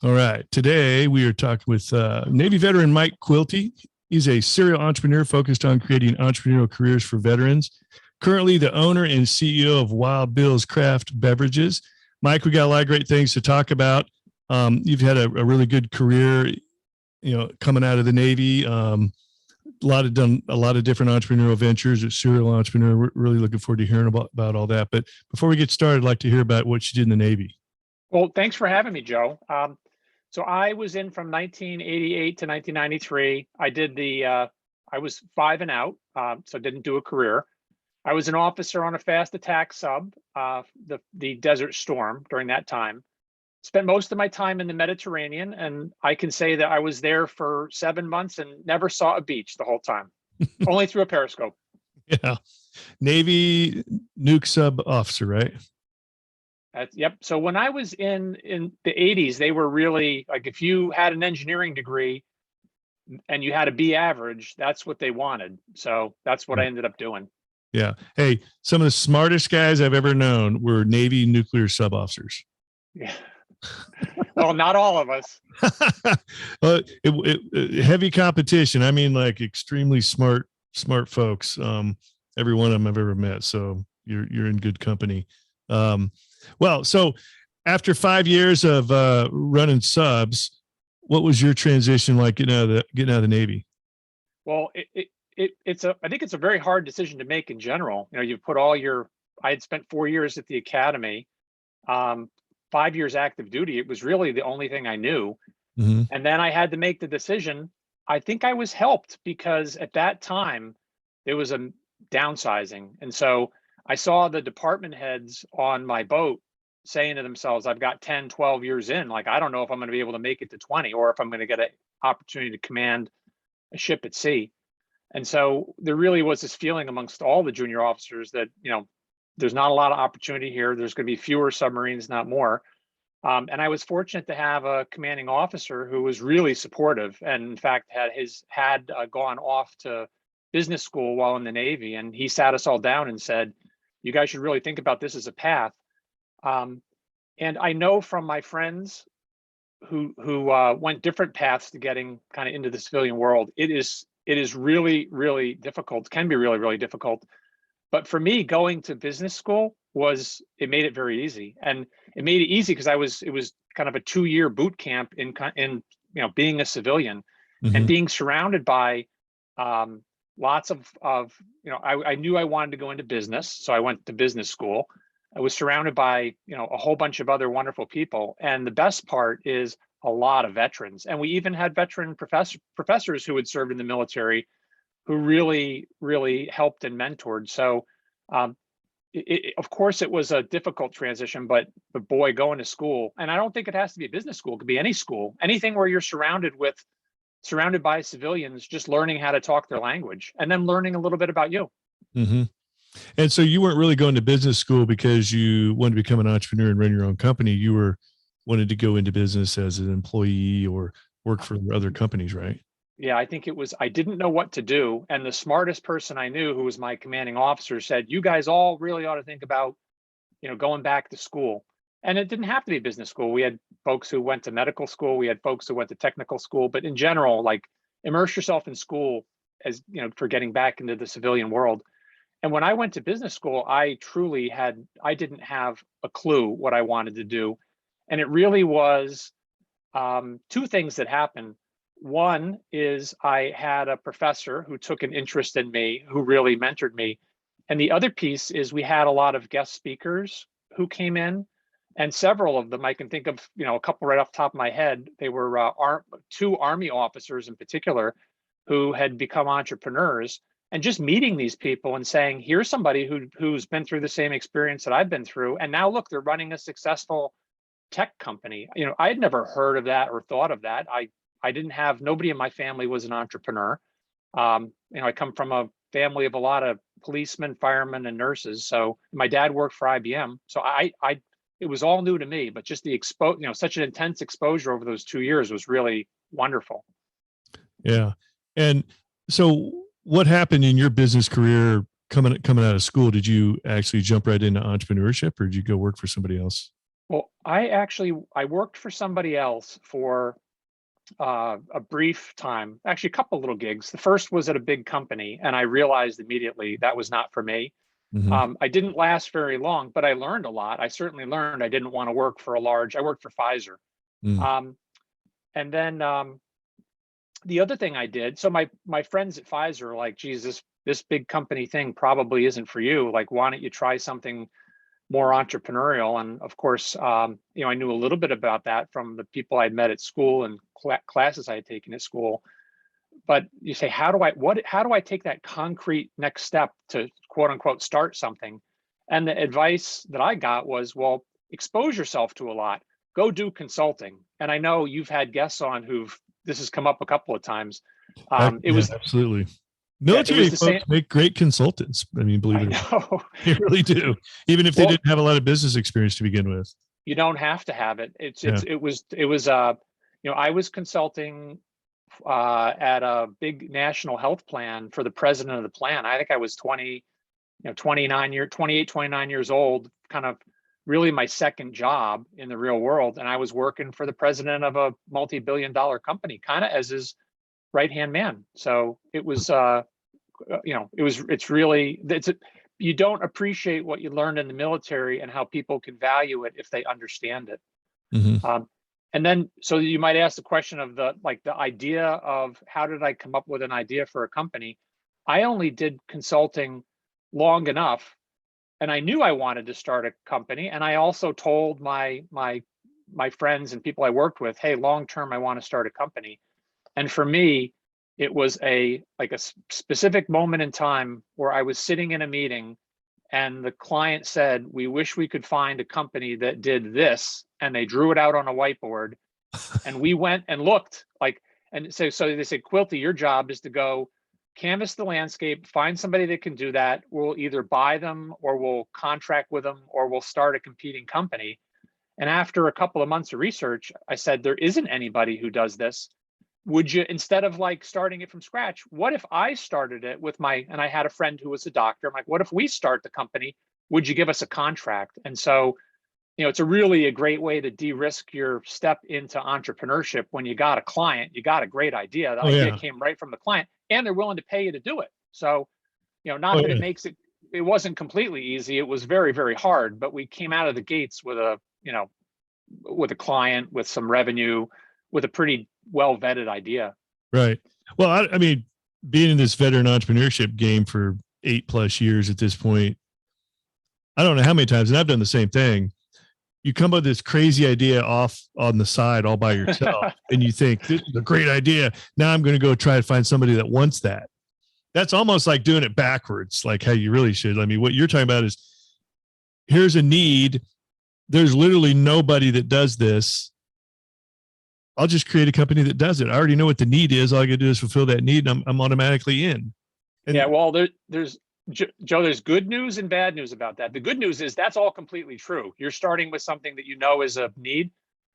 All right. Today we are talking with Navy veteran Mike Quilty. He's a serial entrepreneur focused on creating entrepreneurial careers for veterans. Currently the owner and CEO of Wild Bill's Craft Beverages. Mike, we got a lot of great things to talk about. You've had a really good career, coming out of the Navy. Done a lot of different entrepreneurial ventures. A serial entrepreneur. We're really looking forward to hearing about all that. But before we get started, I'd like to hear about what you did in the Navy. Well, thanks for having me, Joe. So I was in from 1988 to 1993. I was 5 and out, so didn't do a career. I was an officer on a fast attack sub, the Desert Storm during that time. Spent most of my time in the Mediterranean, and I can say that I was there for 7 months and never saw a beach the whole time, only through a periscope. Yeah. Navy nuke sub officer, right? Yep. So when I was in the 80s, they were really like, if you had an engineering degree and you had a B average, that's what they wanted. So that's what I ended up doing. Yeah. Hey, some of the smartest guys I've ever known were Navy nuclear sub officers. Yeah. Well, not all of us. Well, heavy competition. I mean, like extremely smart folks. Every one of them I've ever met. So you're in good company. Well, so after 5 years of running subs, what was your transition like getting out of the Navy? Well, I think it's a very hard decision to make in general. You put I had spent 4 years at the academy, 5 years active duty. It was really the only thing I knew. Mm-hmm. And then I had to make the decision. I think I was helped because at that time there was a downsizing. And so I saw the department heads on my boat saying to themselves, I've got 10, 12 years in, like, I don't know if I'm going to be able to make it to 20 or if I'm going to get an opportunity to command a ship at sea. And so there really was this feeling amongst all the junior officers that, there's not a lot of opportunity here. There's going to be fewer submarines, not more. And I was fortunate to have a commanding officer who was really supportive and in fact had gone off to business school while in the Navy. And he sat us all down and said, you guys should really think about this as a path. And I know from my friends who went different paths to getting kind of into the civilian world, it is really, really difficult, can be really, really difficult. But for me, going to business school it made it very easy. And it made it easy because it was kind of a 2-year boot camp in being a civilian. Mm-hmm. And being surrounded by lots of I knew I wanted to go into business, so I went to business school. I was surrounded by a whole bunch of other wonderful people, and the best part is a lot of veterans. And we even had veteran professors who had served in the military, who really, really helped and mentored. So, of course, it was a difficult transition, but boy, going to school, and I don't think it has to be a business school; it could be any school, anything where you're surrounded by civilians, just learning how to talk their language and then learning a little bit about you. Mm-hmm. And so you weren't really going to business school because you wanted to become an entrepreneur and run your own company. You wanted to go into business as an employee or work for other companies, right? Yeah, I think I didn't know what to do. And the smartest person I knew, who was my commanding officer, said, you guys all really ought to think about, going back to school. And it didn't have to be business school. We had folks who went to medical school. We had folks who went to technical school. But in general, like, immerse yourself in school as, for getting back into the civilian world. And when I went to business school, I didn't have a clue what I wanted to do. And it really was 2 things that happened. One is I had a professor who took an interest in me, who really mentored me. And the other piece is we had a lot of guest speakers who came in. And several of them, I can think of, a couple right off the top of my head. They were 2 Army officers in particular who had become entrepreneurs. And just meeting these people and saying, here's somebody who's been through the same experience that I've been through. And now look, they're running a successful tech company. I had never heard of that or thought of that. Nobody in my family was an entrepreneur. I come from a family of a lot of policemen, firemen, and nurses. So my dad worked for IBM. So it was all new to me, but just the such an intense exposure over those 2 years was really wonderful. Yeah. And so what happened in your business career coming out of school? Did you actually jump right into entrepreneurship, or did you go work for somebody else? Well, I worked for somebody else for a brief time, actually a couple little gigs. The first was at a big company, and I realized immediately that was not for me. Hmm. I didn't last very long, but I learned a lot. I certainly learned I didn't want to work for I worked for Pfizer. Mm. Um, and then the other thing I did, so my friends at Pfizer are like, geez, this big company thing probably isn't for you. Like, why don't you try something more entrepreneurial? And of course, I knew a little bit about that from the people I'd met at school and classes I had taken at school. But you say, how do I take that concrete next step to quote unquote start something? And the advice that I got was, well, expose yourself to a lot, go do consulting. And I know you've had guests on this has come up a couple of times. It Yeah, was, absolutely. yeah, it Military was the same. folks make great consultants. I mean, believe I it or not, know. they really do. Even if they Well, didn't have a lot of business experience to begin with. you don't have to have it. Yeah. I was consulting at a big national health plan for the president of the plan. I think I was 28, 29 years old, kind of really my second job in the real world. And I was working for the president of a multi-billion-dollar company, kind of as his right-hand man. So it was, you don't appreciate what you learned in the military and how people can value it if they understand it. Hmm. Um, and then, so you might ask the question of the idea of how did I come up with an idea for a company? I only did consulting long enough, and I knew I wanted to start a company. And I also told my friends and people I worked with, hey, long term, I want to start a company. And for me, it was a specific moment in time where I was sitting in a meeting and the client said, we wish we could find a company that did this, and they drew it out on a whiteboard. And we went and looked, and so they said, Quilty, your job is to go canvas the landscape, find somebody that can do that. We'll either buy them or we'll contract with them or we'll start a competing company. And after a couple of months of research, I said, there isn't anybody who does this. Would you, instead of starting it from scratch, what if I started it with and I had a friend who was a doctor. I'm like, what if we start the company? Would you give us a contract? And so, it's a great way to de-risk your step into entrepreneurship. When you got a client, you got a great idea. The Oh idea yeah. came right from the client, and they're willing to pay you to do it. So, Oh not that yeah. it wasn't completely easy. It was very, very hard, but we came out of the gates with with a client, with some revenue, with a pretty well vetted idea. Right. Well, I mean, being in this veteran entrepreneurship game for 8+ years at this point, I don't know how many times, and I've done the same thing. You come up with this crazy idea off on the side all by yourself, and you think this is a great idea. Now I'm going to go try to find somebody that wants that. That's almost like doing it backwards, like how you really should. I mean, what you're talking about is here's a need. There's literally nobody that does this. I'll just create a company that does it. I already know what the need is. All I got to do is fulfill that need, and I'm automatically in. And Yeah, well, there's Joe, there's good news and bad news about that. The good news is that's all completely true. You're starting with something that you know is a need.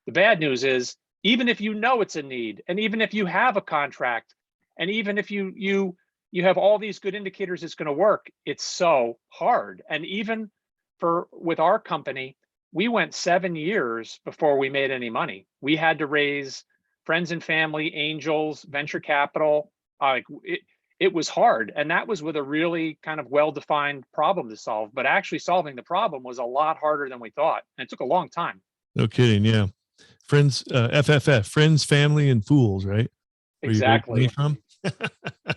The bad news is, even if you know it's a need, and even if you have a contract, and even if you have all these good indicators it's going to work, it's so hard. And even with our company, we went 7 years before we made any money. We had to raise friends and family, angels, venture capital. It was hard, and that was with a really kind of well-defined problem to solve. But actually solving the problem was a lot harder than we thought, and it took a long time. no kidding. Yeah. Friends, FFF, friends, family, and fools, right? Where you make money Exactly. from.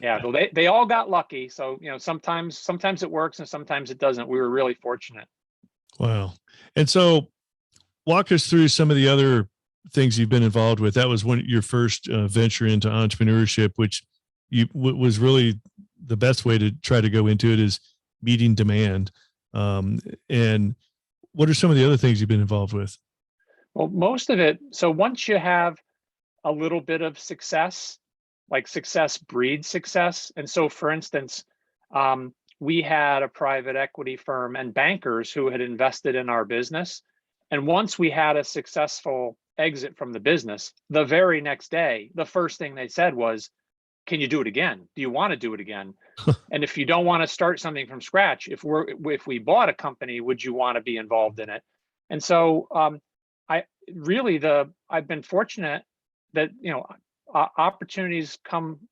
Yeah, well, they all got lucky. So sometimes it works and sometimes it doesn't. We were really fortunate. Wow. And so walk us through some of the other things you've been involved with. That was your first venture into entrepreneurship, which was really the best way to try to go into it, is meeting demand. And what are some of the other things you've been involved with? Well, most of it. So once you have a little bit of success, like success breeds success. And so, for instance, we had a private equity firm and bankers who had invested in our business. And once we had a successful exit from the business, the very next day, the first thing they said was, can you do it again? Do you want to do it again? And if you don't want to start something from scratch, if we bought a company, would you want to be involved in it? And so I've been fortunate that, opportunities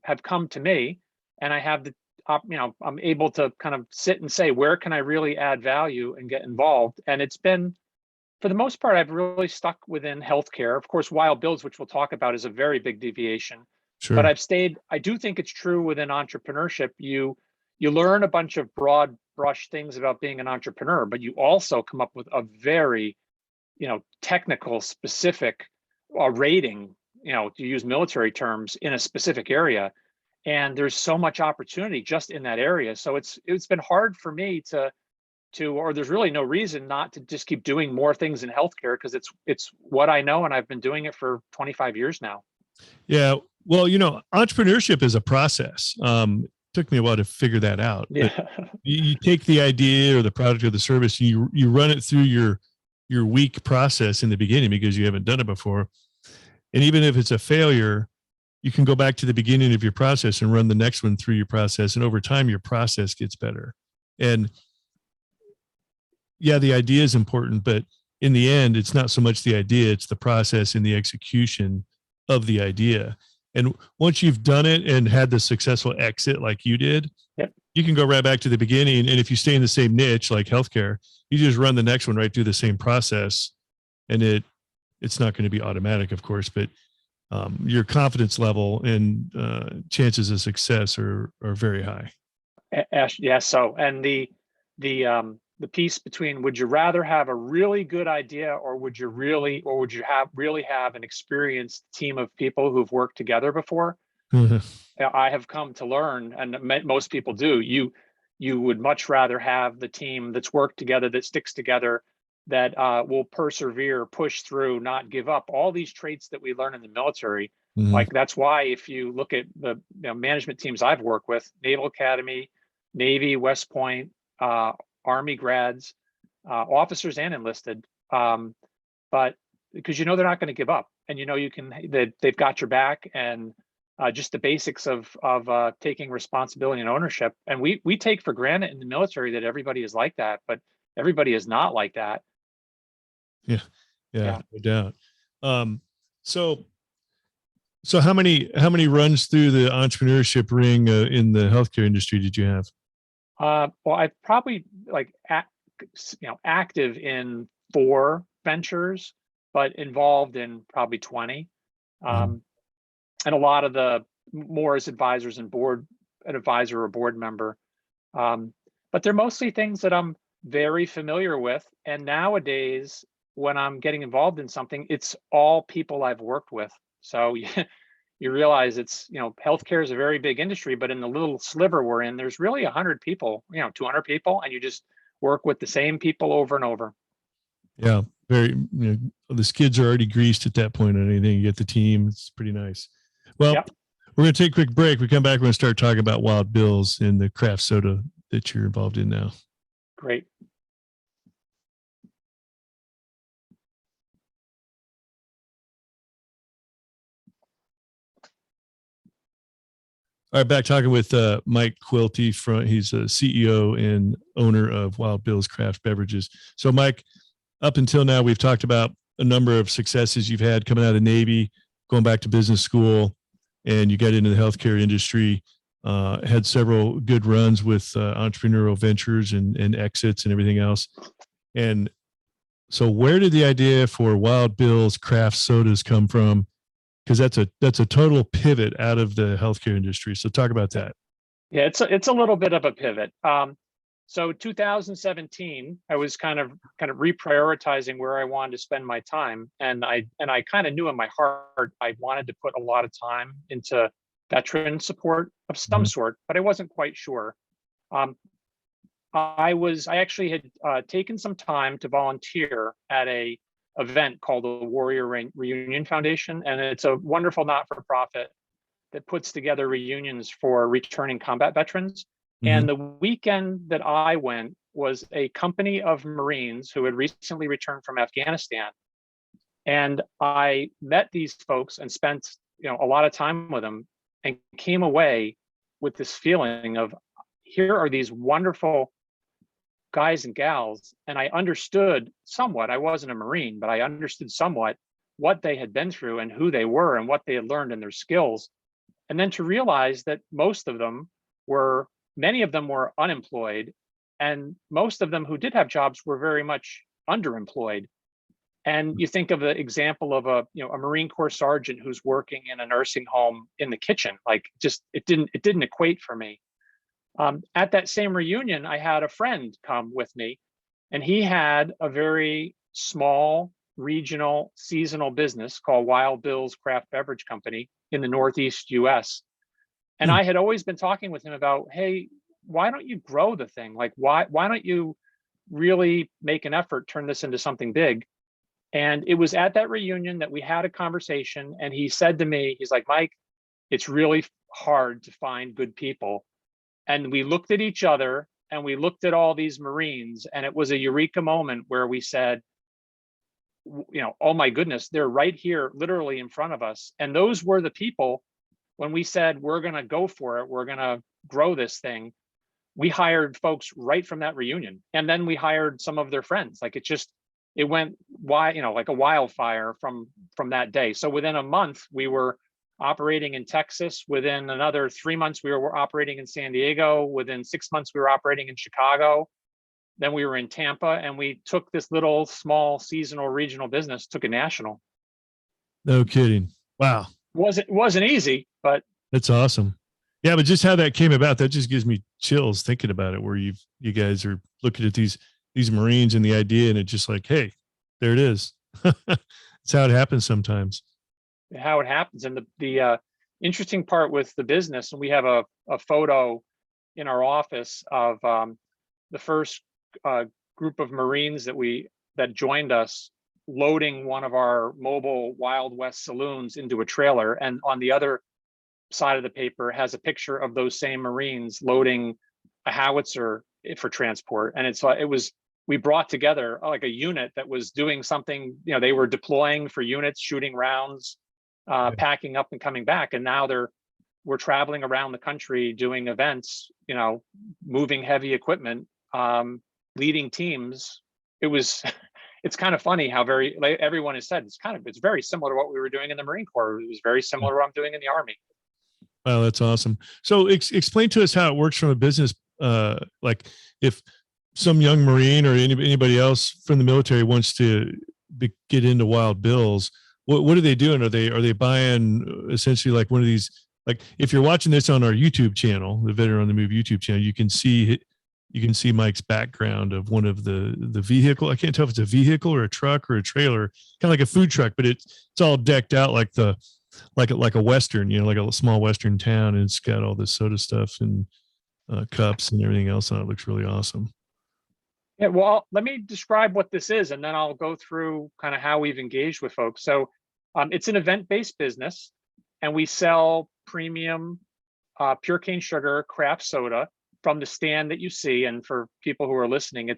have come to me, and I have I'm able to kind of sit and say, where can I really add value and get involved? And it's been, for the most part, I've really stuck within healthcare. Of course, Wild Bills, which we'll talk about, is a very big deviation. But Sure. I do think it's true within entrepreneurship. You learn a bunch of broad brush things about being an entrepreneur, but you also come up with a very, technical, specific rating, to use military terms, in a specific area. And there's so much opportunity just in that area. So it's been hard for me or there's really no reason not to just keep doing more things in healthcare, because it's what I know, and I've been doing it for 25 years now. Yeah. Well, entrepreneurship is a process. Took me a while to figure that out. Yeah. You take the idea or the product or the service, and you run it through your weak process in the beginning because you haven't done it before. And even if it's a failure, you can go back to the beginning of your process and run the next one through your process. And over time, your process gets better. And yeah, the idea is important, but in the end, it's not so much the idea, it's the process and the execution of the idea. And once you've done it and had the successful exit like you did, Yep. You can go right back to the beginning. And if you stay in the same niche, like healthcare, you just run the next one right through the same process. And it's not going to be automatic, of course, but your confidence level and chances of success are very high. Yeah. So, and the piece between, would you rather have a really good idea, or would you really have an experienced team of people who've worked together before? I have come to learn, and most people do, you would much rather have the team that's worked together, that sticks together, that will persevere, push through, not give up. All these traits that we learn in the military. Like, that's why if you look at the management teams I've worked with, Naval Academy, Navy, West Point, Army grads, officers and enlisted, but because they're not going to give up, and they've got your back, and just the basics of taking responsibility and ownership. And we take for granted in the military that everybody is like that, but everybody is not like that. Yeah, no doubt. So how many runs through the entrepreneurship ring in the healthcare industry did you have? Well, I've probably active in 4 ventures, but involved in probably 20. And a lot of the more as advisors and an advisor or board member. But they're mostly things that I'm very familiar with. And nowadays, when I'm getting involved in something, it's all people I've worked with. So you realize healthcare is a very big industry, but in the little sliver we're in, there's really 100 people, 200 people, and you just work with the same people over and over. Yeah, very. The skids are already greased at that point on anything. You get the team. It's pretty nice. Well, Yep. We're going to take a quick break. We come back, we're going to start talking about Wild Bills and the craft soda that you're involved in now. Great. All right, back talking with Mike Quilty. He's a CEO and owner of Wild Bills Craft Beverages. So, Mike, up until now, we've talked about a number of successes you've had coming out of Navy, going back to business school, and you got into the healthcare industry. Had several good runs with entrepreneurial ventures and exits and everything else. And so, where did the idea for Wild Bills Craft Sodas come from? Because that's a total pivot out of the healthcare industry. So talk about that. Yeah, it's a little bit of a pivot. So 2017, I was kind of reprioritizing where I wanted to spend my time, and I kind of knew in my heart I wanted to put a lot of time into veteran support of some sort, but I wasn't quite sure. I actually had taken some time to volunteer at a event called the Warrior Reunion Foundation, and it's a wonderful not-for-profit that puts together reunions for returning combat veterans. And the weekend that I went was a company of Marines who had recently returned from Afghanistan. And I met these folks and spent a lot of time with them, and came away with this feeling of, here are these wonderful guys and gals, and I understood somewhat. I wasn't a Marine, but I understood somewhat what they had been through and who they were and what they had learned and their skills. And then to realize that many of them were unemployed, and most of them who did have jobs were very much underemployed. And you think of the example of a Marine Corps sergeant who's working in a nursing home in the kitchen, like just it didn't equate for me. At that same reunion, I had a friend come with me, and he had a very small regional seasonal business called Wild Bill's Craft Beverage Company in the Northeast US. And I had always been talking with him about, hey, why don't you grow the thing? Like, why don't you really make an effort, turn this into something big? And it was at that reunion that we had a conversation, and he said to me, he's like, Mike, it's really hard to find good people. And we looked at each other and we looked at all these Marines, and it was a eureka moment where we said, oh my goodness, they're right here, literally in front of us. And those were the people, when we said, we're going to go for it, we're going to grow this thing, we hired folks right from that reunion. And then we hired some of their friends. Like it went like a wildfire from that day. So within a month, we were operating in Texas. Within another 3 months, we were operating in San Diego. Within 6 months, we were operating in Chicago. Then we were in Tampa, and we took this little small seasonal regional business, took it national. No kidding. Wow. Wasn't easy, but that's awesome. Yeah, but just how that came about, that just gives me chills thinking about it, where you guys are looking at these Marines and the idea, and it's just like, hey, there it is. It's how it happens sometimes. How it happens. And the interesting part with the business, and we have a photo in our office of the first group of Marines that joined us loading one of our mobile Wild West saloons into a trailer. And on the other side of the paper has a picture of those same Marines loading a howitzer for transport. And we brought together like a unit that was doing something, they were deploying for units, shooting rounds, packing up and coming back. And now we're traveling around the country doing events, moving heavy equipment, leading teams. It's kind of funny how like everyone has said, it's very similar to what we were doing in the Marine Corps. It was very similar to what I'm doing in the Army. Wow, that's awesome. So explain to us how it works from a business, like if some young Marine or anybody else from the military wants to get into Wild Bill's, what are they doing? Are they buying essentially like one of these, like if you're watching this on our YouTube channel, the Veteran on the Move YouTube channel, you can see Mike's background of one of the vehicle. I can't tell if it's a vehicle or a truck or a trailer, kind of like a food truck, but it's all decked out like a Western, like a small Western town. And it's got all this soda stuff and cups and everything else on it. It looks really awesome. Yeah, well, let me describe what this is, and then I'll go through kind of how we've engaged with folks. So it's an event-based business, and we sell premium pure cane sugar craft soda from the stand that you see. And for people who are listening,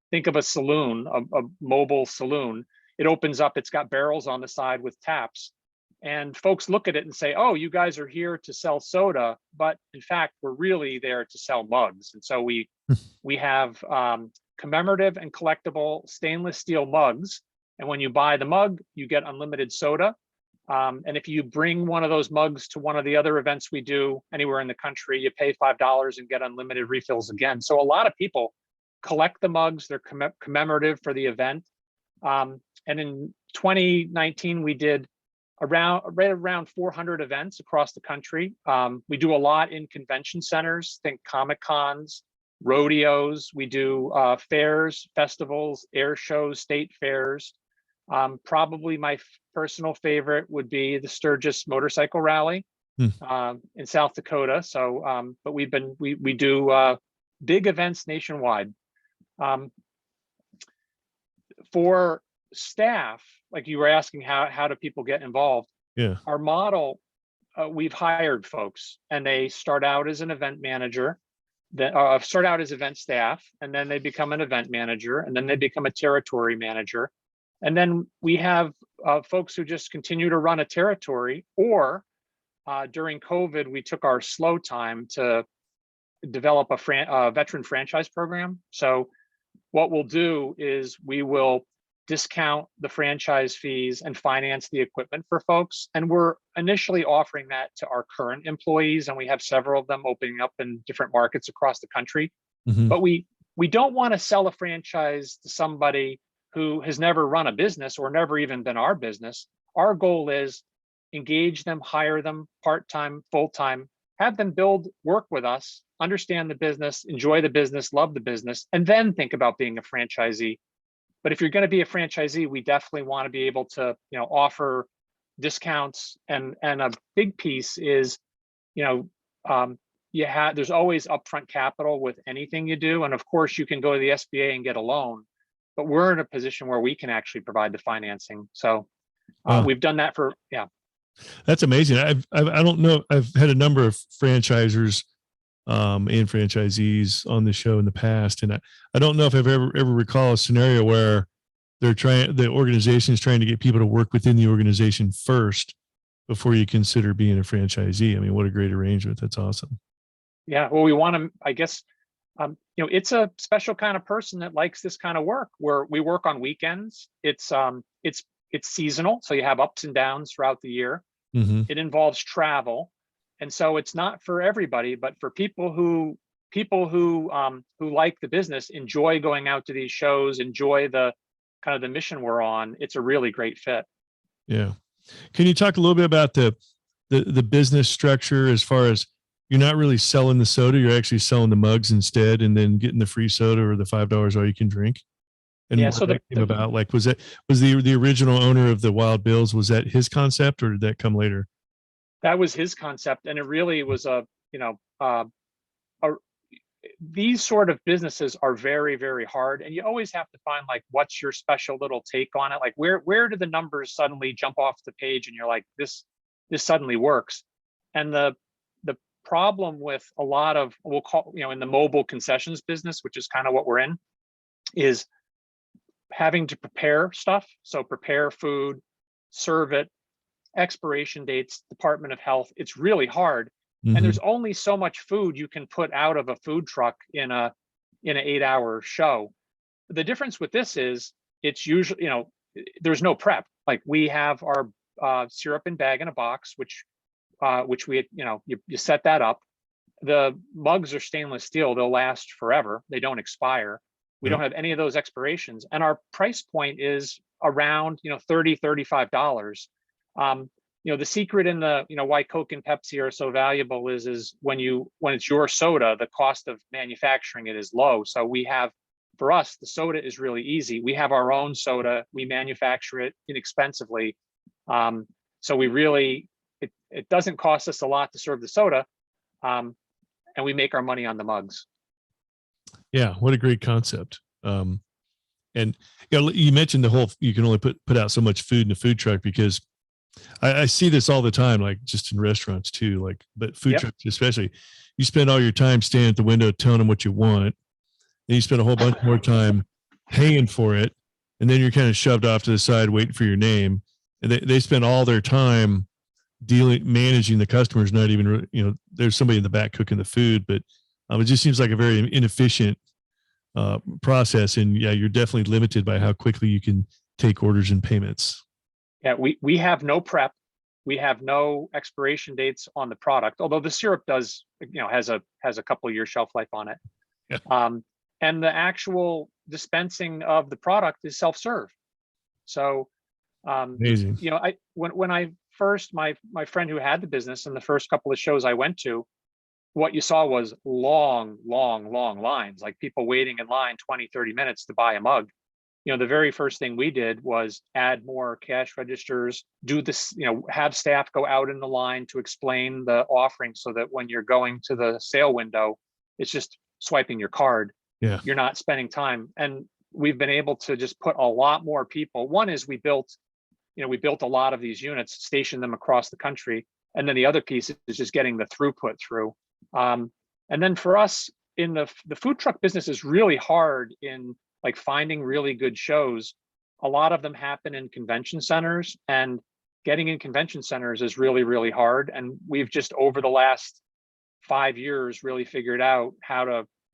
think of a saloon, a mobile saloon. It opens up, it's got barrels on the side with taps. And folks look at it and say, oh, you guys are here to sell soda, but in fact, we're really there to sell mugs. And so we have commemorative and collectible stainless steel mugs. And when you buy the mug, you get unlimited soda. And if you bring one of those mugs to one of the other events we do anywhere in the country, you pay $5 and get unlimited refills again. So a lot of people collect the mugs. They're commemorative for the event. And in 2019, we did right around 400 events across the country. We do a lot in convention centers, think Comic-Cons, rodeos. We do fairs, festivals, air shows, state fairs. Probably my personal favorite would be the Sturgis Motorcycle Rally in South Dakota. So, but we do big events nationwide. For staff, like you were asking, how do people get involved? Yeah. Our model, we've hired folks, and they start out as an event manager, that start out as event staff, and then they become an event manager, and then they become a territory manager. And then we have folks who just continue to run a territory, or during COVID, we took our slow time to develop a veteran franchise program. So what we'll do is we will discount the franchise fees and finance the equipment for folks. And we're initially offering that to our current employees, and we have several of them opening up in different markets across the country. Mhm. But we don't want to sell a franchise to somebody who has never run a business or never even been our business. Our goal is engage them, hire them part-time, full-time, have them work with us, understand the business, enjoy the business, love the business, and then think about being a franchisee. But if you're going to be a franchisee, we definitely want to be able to, offer discounts. And a big piece is, there's always upfront capital with anything you do. And of course, you can go to the SBA and get a loan, but we're in a position where we can actually provide the financing. So Wow. we've done that for, That's amazing. I don't know. I've had a number of franchisors and franchisees on the show in the past, and I don't know if I've ever recall a scenario where the organization is trying to get people to work within the organization first before you consider being a franchisee. I mean, what a great arrangement. That's awesome. Yeah. Well, we want to, I guess, it's a special kind of person that likes this kind of work where we work on weekends. It's seasonal, so you have ups and downs throughout the year. Mm-hmm. It involves travel, and so it's not for everybody, but for people who like the business, enjoy going out to these shows, enjoy the kind of the mission we're on. It's a really great fit. Yeah. Can you talk a little bit about the business structure as far as you're not really selling the soda, you're actually selling the mugs instead, and then getting the free soda or the $5 all you can drink? And Yeah, what so that came about, like, was the original owner of the Wild Bills, was that his concept or did that come later? that was his concept, and it really was these sort of businesses are very, very hard, and you always have to find like what's your special little take on it. Like where do the numbers suddenly jump off the page and you're like, this suddenly works. And the problem with a lot of, we'll call, in the mobile concessions business, which is kind of what we're in, is having to prepare stuff. So prepare food, serve it, expiration dates, Department of Health. It's really hard. Mm-hmm. And there's only so much food you can put out of a food truck in an 8-hour show. The difference with this is it's usually, there's no prep. Like we have our syrup in bag in a box, which we, you set that up. The mugs are stainless steel. They'll last forever. They don't expire. We don't have any of those expirations. And our price point is around, $30, $35. The secret in the, why Coke and Pepsi are so valuable is when it's your soda, the cost of manufacturing it is low. So for us, the soda is really easy. We have our own soda. We manufacture it inexpensively. So we really, it doesn't cost us a lot to serve the soda. And we make our money on the mugs. Yeah. What a great concept. And you mentioned you can only put out so much food in a food truck, because I see this all the time, like just in restaurants too, but food trucks especially. You spend all your time standing at the window telling them what you want, and you spend a whole bunch more time paying for it, and then you're kind of shoved off to the side waiting for your name. And they spend all their time managing the customers, not even, there's somebody in the back cooking the food, but it just seems like a very inefficient process. And yeah, you're definitely limited by how quickly you can take orders and payments. Yeah, we have no prep. We have no expiration dates on the product, although the syrup does, has a couple of year shelf life on it. Yeah. And the actual dispensing of the product is self-serve. So, amazing. When I first, my friend who had the business, and the first couple of shows I went to, what you saw was long lines, like people waiting in line 20, 30 minutes to buy a mug. The very first thing we did was add more cash registers, do this, have staff go out in the line to explain the offering, so that when you're going to the sale window, it's just swiping your card. Yeah. You're not spending time. And we've been able to just put a lot more people. One is we built a lot of these units, stationed them across the country. And then the other piece is just getting the throughput through. And then for us in the food truck business is really hard in like finding really good shows. A lot of them happen in convention centers, and getting in convention centers is really, really hard. And we've just over the last 5 years really figured out how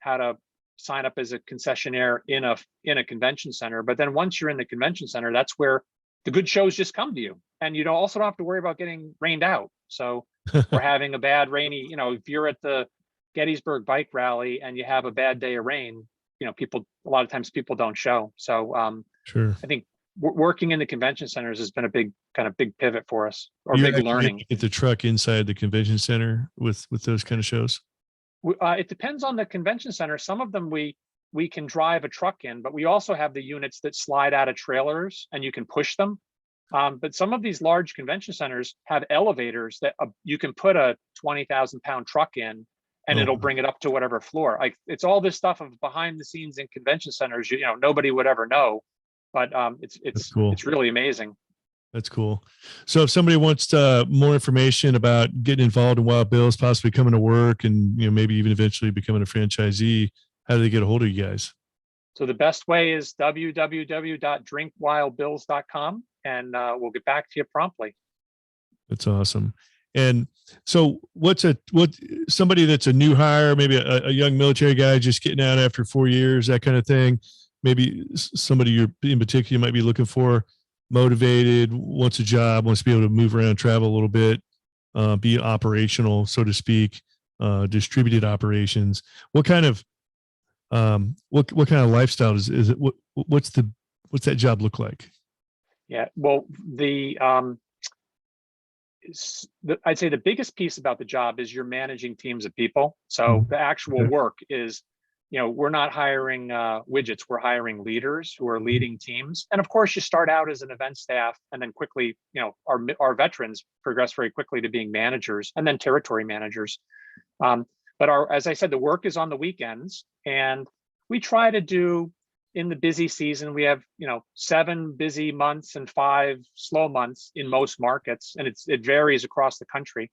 to sign up as a concessionaire in a convention center. But then once you're in the convention center, that's where the good shows just come to you. And you also don't have to worry about getting rained out. So we're having a bad rainy, if you're at the Gettysburg Bike Rally and you have a bad day of rain, a lot of times people don't show. So Sure. I think working in the convention centers has been a big pivot for us, or You're big learning. Get the truck inside the convention center with those kind of shows. It depends on the convention center. Some of them we can drive a truck in, but we also have the units that slide out of trailers and you can push them. But some of these large convention centers have elevators that you can put a 20,000 pound truck in, and it'll bring it up to whatever floor. Like, it's all this stuff of behind the scenes in convention centers. Nobody would ever know, but it's cool. It's really amazing. That's cool. So if somebody wants more information about getting involved in Wild Bill's, possibly coming to work, and maybe even eventually becoming a franchisee, how do they get a hold of you guys? So the best way is www.drinkwildbills.com, and we'll get back to you promptly. That's awesome. And so what somebody that's a new hire, maybe a young military guy just getting out after 4 years, that kind of thing, maybe somebody you're in particular might be looking for, motivated, wants a job, wants to be able to move around, travel a little bit, be operational, so to speak, distributed operations. What kind of lifestyle is it? What's that job look like? Yeah, well, I'd say the biggest piece about the job is you're managing teams of people. So the actual work is, we're not hiring widgets, we're hiring leaders who are leading teams. And of course, you start out as an event staff, and then quickly, our veterans progress very quickly to being managers and then territory managers. But as I said, the work is on the weekends, and we try to do, in the busy season, we have 7 busy months and 5 slow months in most markets, and it varies across the country.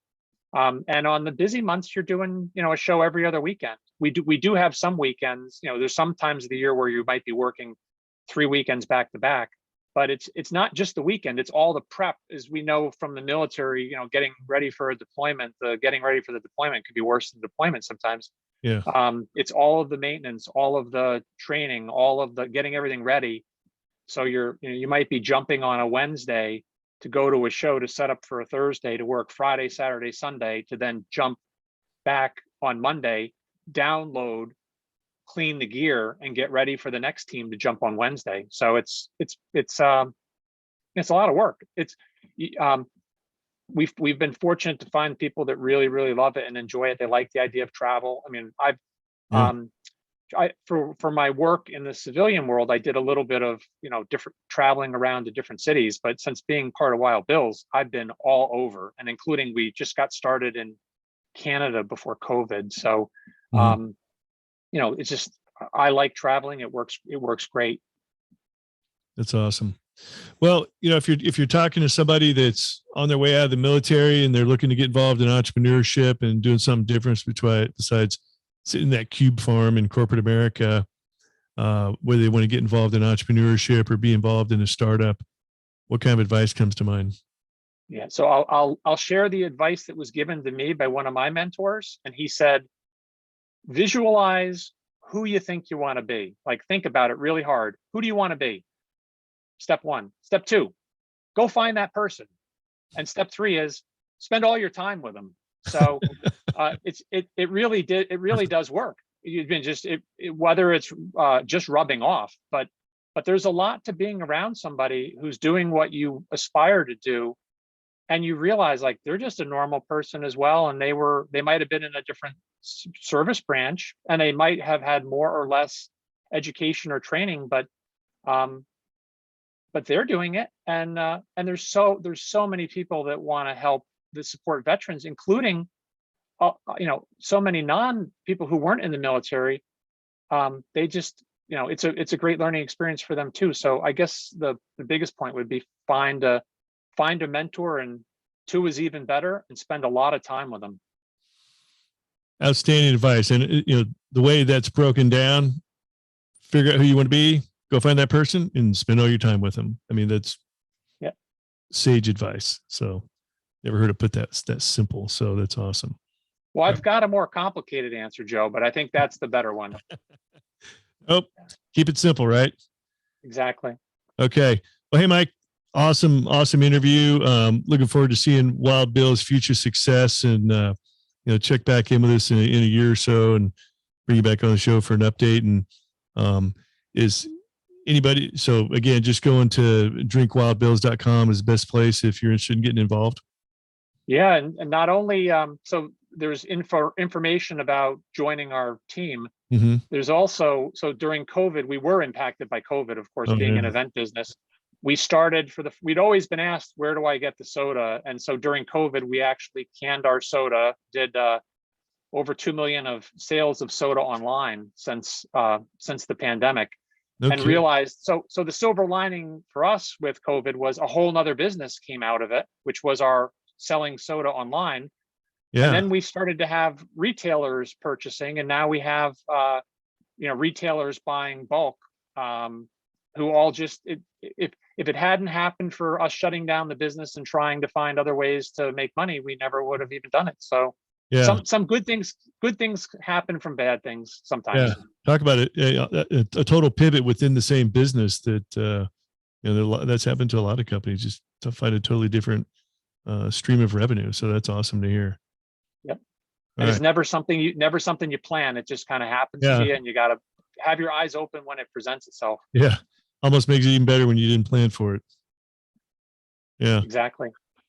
And on the busy months, you're doing a show every other weekend. We do have some weekends. There's some times of the year where you might be working 3 weekends back to back, but it's not just the weekend. It's all the prep, as we know from the military. Getting ready for a deployment. Getting ready for the deployment could be worse than deployment sometimes. Yeah. It's all of the maintenance, all of the training, all of the getting everything ready. So you might be jumping on a Wednesday to go to a show to set up for a Thursday to work Friday, Saturday, Sunday, to then jump back on Monday, download, clean the gear, and get ready for the next team to jump on Wednesday. So it's a lot of work. We've been fortunate to find people that really, really love it and enjoy it. They like the idea of travel. I mean, for my work in the civilian world, I did a little bit of, different traveling around to different cities, but since being part of Wild Bill's, I've been all over, and including, we just got started in Canada before COVID. So, it's just, I like traveling. It works great. That's awesome. Well, if you're talking to somebody that's on their way out of the military and they're looking to get involved in entrepreneurship and doing something different besides sitting in that cube farm in corporate America, whether they want to get involved in entrepreneurship or be involved in a startup, what kind of advice comes to mind? Yeah, so I'll share the advice that was given to me by one of my mentors, and he said, visualize who you think you want to be. Like, think about it really hard. Who do you want to be? Step 1. Step 2, go find that person. And step 3 is spend all your time with them. So it really does work. You've been whether it's just rubbing off, but there's a lot to being around somebody who's doing what you aspire to do, and you realize, like, they're just a normal person as well, and they might have been in a different service branch, and they might have had more or less education or training, but they're doing it, and there's so many people that want to help, that support veterans, including so many people who weren't in the military. They just, it's a great learning experience for them too. So I guess the biggest point would be find a mentor, and 2 is even better, and spend a lot of time with them. Outstanding advice. And the way that's broken down, figure out who you want to be, go find that person, and spend all your time with them. I mean, that's sage advice. So never heard it put that simple. So that's awesome. Well, I've got a more complicated answer, Joe, but I think that's the better one. Oh, keep it simple, right? Exactly. Okay. Well, hey, Mike, awesome interview. Looking forward to seeing Wild Bill's future success, and check back in with us in a year or so and bring you back on the show for an update. And is anybody, so again, just going to drinkwildbills.com is the best place if you're interested in getting involved. Yeah. And not only, so there's information about joining our team. Mm-hmm. There's also, so during COVID, we were impacted by COVID, of course, being an event business. We started we'd always been asked, where do I get the soda? And so during COVID, we actually canned our soda, did over 2 million of sales of soda online since the pandemic. And realized, so the silver lining for us with COVID was a whole nother business came out of it, which was our selling soda online. Yeah. And then we started to have retailers purchasing, and now we have retailers buying bulk, who all just, if it hadn't happened for us shutting down the business and trying to find other ways to make money, we never would have even done it. So yeah, some good things happen from bad things sometimes. Yeah. Talk about it. A total pivot within the same business that, that's happened to a lot of companies, just to find a totally different stream of revenue. So that's awesome to hear. Yep. And it's never something you plan. It just kind of happens to you, and you got to have your eyes open when it presents itself. Yeah. Almost makes it even better when you didn't plan for it. Yeah. Exactly.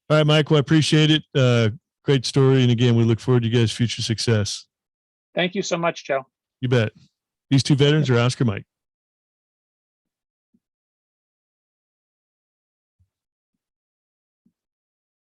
All right, Mike. Well, I appreciate it. Great story. And again, we look forward to you guys' future success. Thank you so much, Joe. You bet. These two veterans are Oscar Mike.